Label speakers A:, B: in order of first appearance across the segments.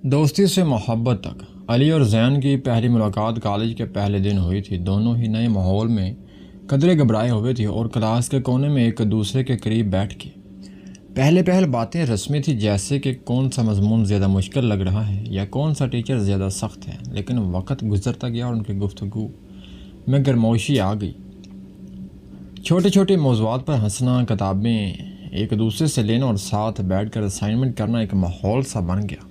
A: دوستی سے محبت تک علی اور زین کی پہلی ملاقات کالج کے پہلے دن ہوئی تھی۔ دونوں ہی نئے ماحول میں قدرے گھبرائے ہوئے تھے اور کلاس کے کونے میں ایک دوسرے کے قریب بیٹھ کے پہل باتیں رسمی تھی، جیسے کہ کون سا مضمون زیادہ مشکل لگ رہا ہے یا کون سا ٹیچر زیادہ سخت ہے۔ لیکن وقت گزرتا گیا اور ان کی گفتگو میں گرموشی آ گئی۔ چھوٹے چھوٹے موضوعات پر ہنسنا، کتابیں ایک دوسرے سے لینا اور ساتھ بیٹھ کر اسائنمنٹ کرنا ایک ماحول سا بن گیا۔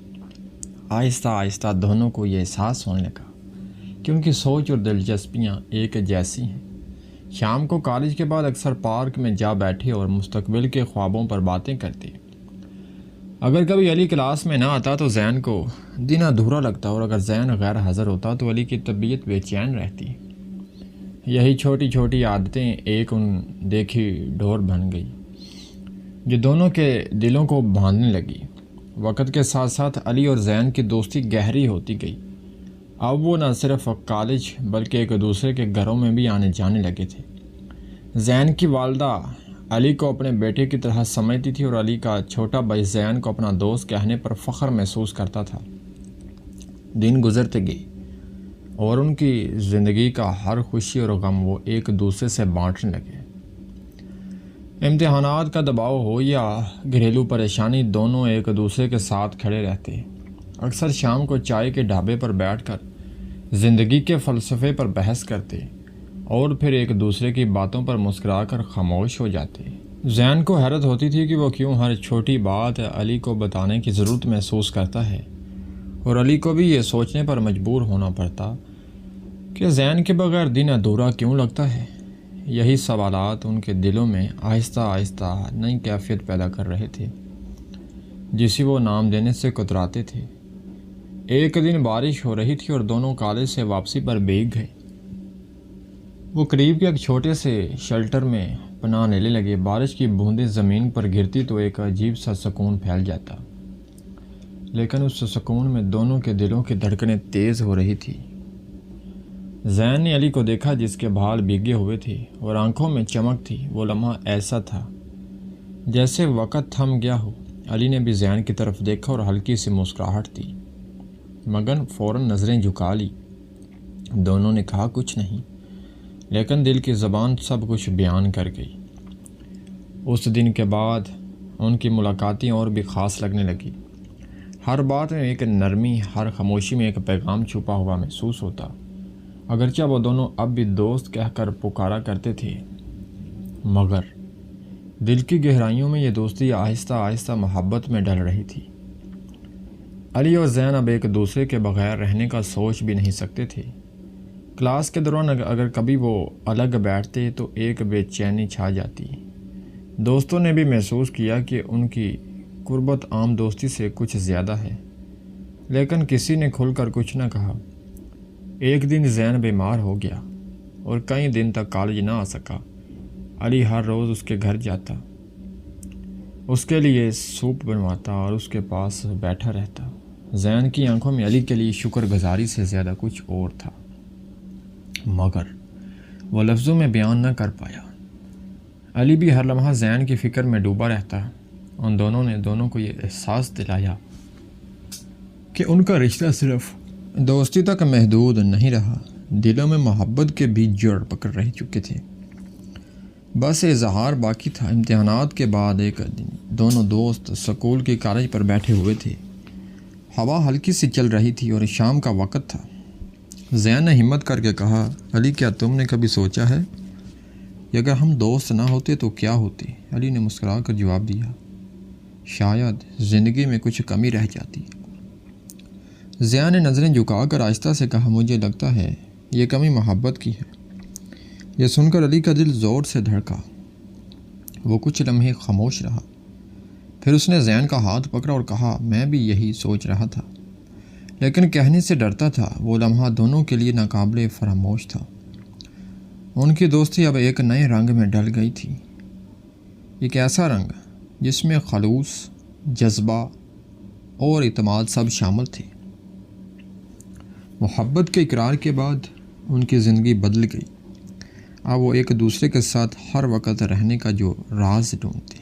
A: آہستہ آہستہ دونوں کو یہ احساس ہونے لگا کہ ان کی سوچ اور دلچسپیاں ایک جیسی ہیں۔ شام کو کالج کے بعد اکثر پارک میں جا بیٹھے اور مستقبل کے خوابوں پر باتیں کرتے۔ اگر کبھی علی کلاس میں نہ آتا تو زین کو دن ادھورا لگتا، اور اگر زین غیر حاضر ہوتا تو علی کی طبیعت بے چین رہتی۔ یہی چھوٹی چھوٹی عادتیں ایک ان دیکھی ڈور بن گئی جو دونوں کے دلوں کو باندھنے لگی۔ وقت کے ساتھ ساتھ علی اور زین کی دوستی گہری ہوتی گئی۔ اب وہ نہ صرف کالج بلکہ ایک دوسرے کے گھروں میں بھی آنے جانے لگے تھے۔ زین کی والدہ علی کو اپنے بیٹے کی طرح سمجھتی تھی اور علی کا چھوٹا بھائی زین کو اپنا دوست کہنے پر فخر محسوس کرتا تھا۔ دن گزرتے گئے اور ان کی زندگی کا ہر خوشی اور غم وہ ایک دوسرے سے بانٹنے لگے۔ امتحانات کا دباؤ ہو یا گھریلو پریشانی، دونوں ایک دوسرے کے ساتھ کھڑے رہتے۔ اکثر شام کو چائے کے ڈھابے پر بیٹھ کر زندگی کے فلسفے پر بحث کرتے اور پھر ایک دوسرے کی باتوں پر مسکرا کر خاموش ہو جاتے۔ زین کو حیرت ہوتی تھی کہ وہ کیوں ہر چھوٹی بات علی کو بتانے کی ضرورت محسوس کرتا ہے، اور علی کو بھی یہ سوچنے پر مجبور ہونا پڑتا کہ زین کے بغیر دن ادھورا کیوں لگتا ہے۔ یہی سوالات ان کے دلوں میں آہستہ آہستہ نئی کیفیت پیدا کر رہے تھے، جسے وہ نام دینے سے کتراتے تھے۔ ایک دن بارش ہو رہی تھی اور دونوں کالج سے واپسی پر بھیگ گئے۔ وہ قریب کے ایک چھوٹے سے شیلٹر میں پناہ لینے لگے۔ بارش کی بوندیں زمین پر گرتی تو ایک عجیب سا سکون پھیل جاتا، لیکن اس سکون میں دونوں کے دلوں کی دھڑکنیں تیز ہو رہی تھی۔ زین نے علی کو دیکھا، جس کے بال بھیگے ہوئے تھے اور آنکھوں میں چمک تھی۔ وہ لمحہ ایسا تھا جیسے وقت تھم گیا ہو۔ علی نے بھی زین کی طرف دیکھا اور ہلکی سی مسکراہٹ دی، مگر فوراً نظریں جھکا لی۔ دونوں نے کہا کچھ نہیں، لیکن دل کی زبان سب کچھ بیان کر گئی۔ اس دن کے بعد ان کی ملاقاتیں اور بھی خاص لگنے لگی۔ ہر بات میں ایک نرمی، ہر خاموشی میں ایک پیغام چھپا ہوا محسوس ہوتا۔ اگرچہ وہ دونوں اب بھی دوست کہہ کر پکارا کرتے تھے، مگر دل کی گہرائیوں میں یہ دوستی آہستہ آہستہ محبت میں ڈل رہی تھی۔ علی اور زین اب ایک دوسرے کے بغیر رہنے کا سوچ بھی نہیں سکتے تھے۔ کلاس کے دوران اگر کبھی وہ الگ بیٹھتے تو ایک بے چینی چھا جاتی۔ دوستوں نے بھی محسوس کیا کہ ان کی قربت عام دوستی سے کچھ زیادہ ہے، لیکن کسی نے کھل کر کچھ نہ کہا۔ ایک دن زین بیمار ہو گیا اور کئی دن تک کالج نہ آ سکا۔ علی ہر روز اس کے گھر جاتا، اس کے لیے سوپ بنواتا اور اس کے پاس بیٹھا رہتا۔ زین کی آنکھوں میں علی کے لیے شکر گزاری سے زیادہ کچھ اور تھا، مگر وہ لفظوں میں بیان نہ کر پایا۔ علی بھی ہر لمحہ زین کی فکر میں ڈوبا رہتا۔ ان دونوں نے دونوں کو یہ احساس دلایا کہ ان کا رشتہ صرف دوستی تک محدود نہیں رہا، دلوں میں محبت کے بھی جڑ پکڑ رہ چکے تھے، بس اظہار باقی تھا۔ امتحانات کے بعد ایک دن دونوں دوست سکول کی کالج پر بیٹھے ہوئے تھے۔ ہوا ہلکی سی چل رہی تھی اور شام کا وقت تھا۔ زین نے ہمت کر کے کہا، علی کیا تم نے کبھی سوچا ہے کہ اگر ہم دوست نہ ہوتے تو کیا ہوتے؟ علی نے مسکرا کر جواب دیا، شاید زندگی میں کچھ کمی رہ جاتی۔ زین نے نظریں جھکا کر آہستہ سے کہا، مجھے لگتا ہے یہ کمی محبت کی ہے۔ یہ سن کر علی کا دل زور سے دھڑکا۔ وہ کچھ لمحے خاموش رہا، پھر اس نے زین کا ہاتھ پکڑا اور کہا، میں بھی یہی سوچ رہا تھا، لیکن کہنے سے ڈرتا تھا۔ وہ لمحہ دونوں کے لیے ناقابل فراموش تھا۔ ان کی دوستی اب ایک نئے رنگ میں ڈل گئی تھی، ایک ایسا رنگ جس میں خلوص، جذبہ اور اعتماد سب شامل تھے۔ محبت کے اقرار کے بعد ان کی زندگی بدل گئی۔ اب وہ ایک دوسرے کے ساتھ ہر وقت رہنے کا جو راز ڈھونڈتے۔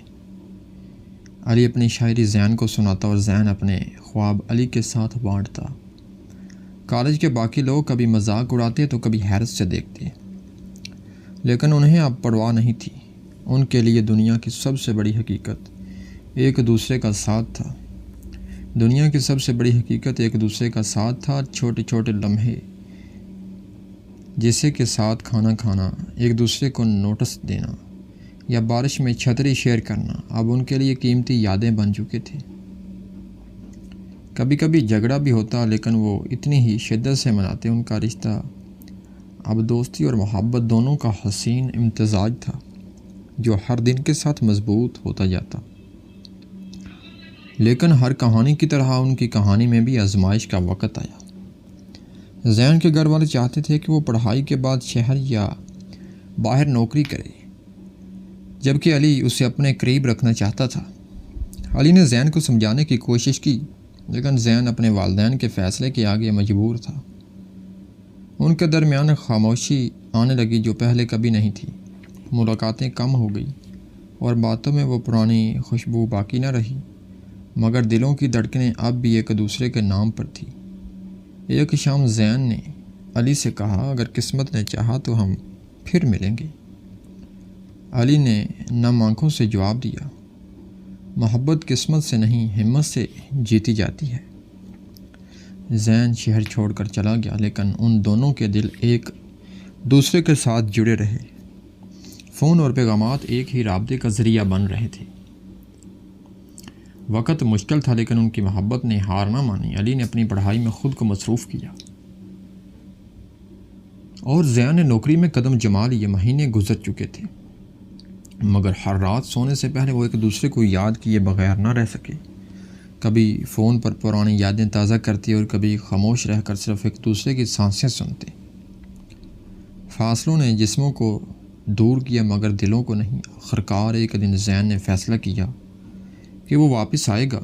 A: علی اپنی شاعری زین کو سناتا اور زین اپنے خواب علی کے ساتھ بانٹتا۔ کالج کے باقی لوگ کبھی مذاق اڑاتے تو کبھی حیرت سے دیکھتے، لیکن انہیں اب پرواہ نہیں تھی۔ ان کے لیے دنیا کی سب سے بڑی حقیقت ایک دوسرے کا ساتھ تھا۔ دنیا کی سب سے بڑی حقیقت ایک دوسرے کا ساتھ تھا۔ چھوٹے چھوٹے لمحے، جیسے کہ ساتھ کھانا کھانا، ایک دوسرے کو نوٹس دینا یا بارش میں چھتری شیئر کرنا، اب ان کے لیے قیمتی یادیں بن چکے تھے۔ کبھی کبھی جھگڑا بھی ہوتا، لیکن وہ اتنی ہی شدت سے مناتے۔ ان کا رشتہ اب دوستی اور محبت دونوں کا حسین امتزاج تھا، جو ہر دن کے ساتھ مضبوط ہوتا جاتا۔ لیکن ہر کہانی کی طرح ان کی کہانی میں بھی آزمائش کا وقت آیا۔ زین کے گھر والے چاہتے تھے کہ وہ پڑھائی کے بعد شہر یا باہر نوکری کرے، جبکہ علی اسے اپنے قریب رکھنا چاہتا تھا۔ علی نے زین کو سمجھانے کی کوشش کی، لیکن زین اپنے والدین کے فیصلے کے آگے مجبور تھا۔ ان کے درمیان خاموشی آنے لگی جو پہلے کبھی نہیں تھی۔ ملاقاتیں کم ہو گئی اور باتوں میں وہ پرانی خوشبو باقی نہ رہی، مگر دلوں کی دھڑکنیں اب بھی ایک دوسرے کے نام پر تھی۔ ایک شام زین نے علی سے کہا، اگر قسمت نے چاہا تو ہم پھر ملیں گے۔ علی نے نم آنکھوں سے جواب دیا، محبت قسمت سے نہیں، ہمت سے جیتی جاتی ہے۔ زین شہر چھوڑ کر چلا گیا، لیکن ان دونوں کے دل ایک دوسرے کے ساتھ جڑے رہے۔ فون اور پیغامات ایک ہی رابطے کا ذریعہ بن رہے تھے۔ وقت مشکل تھا، لیکن ان کی محبت نے ہار نہ مانی۔ علی نے اپنی پڑھائی میں خود کو مصروف کیا اور زین نے نوکری میں قدم جما لیے۔ مہینے گزر چکے تھے، مگر ہر رات سونے سے پہلے وہ ایک دوسرے کو یاد کیے بغیر نہ رہ سکے۔ کبھی فون پر پرانی یادیں تازہ کرتے اور کبھی خاموش رہ کر صرف ایک دوسرے کی سانسیں سنتے۔ فاصلوں نے جسموں کو دور کیا مگر دلوں کو نہیں۔ آخرکار ایک دن زین نے فیصلہ کیا کہ وہ واپس آئے گا،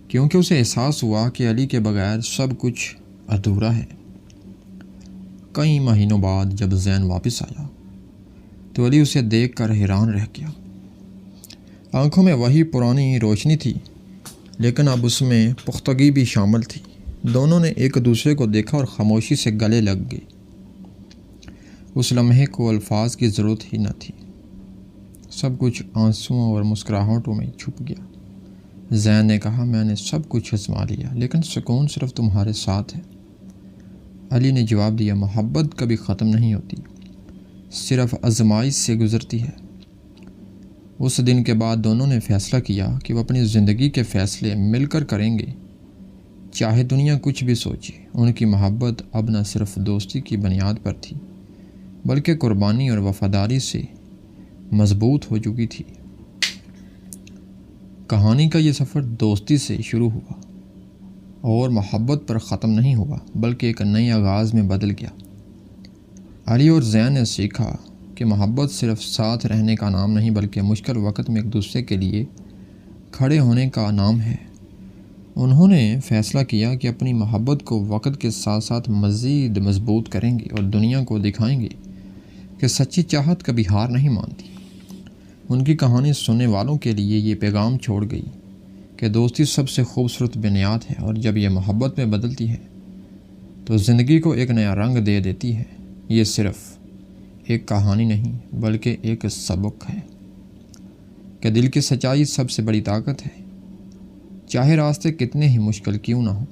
A: کیونکہ اسے احساس ہوا کہ علی کے بغیر سب کچھ ادھورا ہے۔ کئی مہینوں بعد جب زین واپس آیا تو علی اسے دیکھ کر حیران رہ گیا۔ آنکھوں میں وہی پرانی روشنی تھی، لیکن اب اس میں پختگی بھی شامل تھی۔ دونوں نے ایک دوسرے کو دیکھا اور خاموشی سے گلے لگ گئے۔ اس لمحے کو الفاظ کی ضرورت ہی نہ تھی، سب کچھ آنسوؤں اور مسکراہٹوں میں چھپ گیا۔ زین نے کہا، میں نے سب کچھ آزما لیا، لیکن سکون صرف تمہارے ساتھ ہے۔ علی نے جواب دیا، محبت کبھی ختم نہیں ہوتی، صرف آزمائش سے گزرتی ہے۔ اس دن کے بعد دونوں نے فیصلہ کیا کہ وہ اپنی زندگی کے فیصلے مل کر کریں گے، چاہے دنیا کچھ بھی سوچے۔ ان کی محبت اب نہ صرف دوستی کی بنیاد پر تھی، بلکہ قربانی اور وفاداری سے مضبوط ہو چکی تھی۔ کہانی کا یہ سفر دوستی سے شروع ہوا اور محبت پر ختم نہیں ہوا، بلکہ ایک نئے آغاز میں بدل گیا۔ علی اور زین نے سیکھا کہ محبت صرف ساتھ رہنے کا نام نہیں، بلکہ مشکل وقت میں ایک دوسرے کے لیے کھڑے ہونے کا نام ہے۔ انہوں نے فیصلہ کیا کہ اپنی محبت کو وقت کے ساتھ ساتھ مزید مضبوط کریں گے اور دنیا کو دکھائیں گے کہ سچی چاہت کبھی ہار نہیں مانتی۔ ان کی کہانی سننے والوں کے لیے یہ پیغام چھوڑ گئی کہ دوستی سب سے خوبصورت بنیاد ہے، اور جب یہ محبت میں بدلتی ہے تو زندگی کو ایک نیا رنگ دے دیتی ہے۔ یہ صرف ایک کہانی نہیں، بلکہ ایک سبق ہے کہ دل کی سچائی سب سے بڑی طاقت ہے، چاہے راستے کتنے ہی مشکل کیوں نہ ہوں۔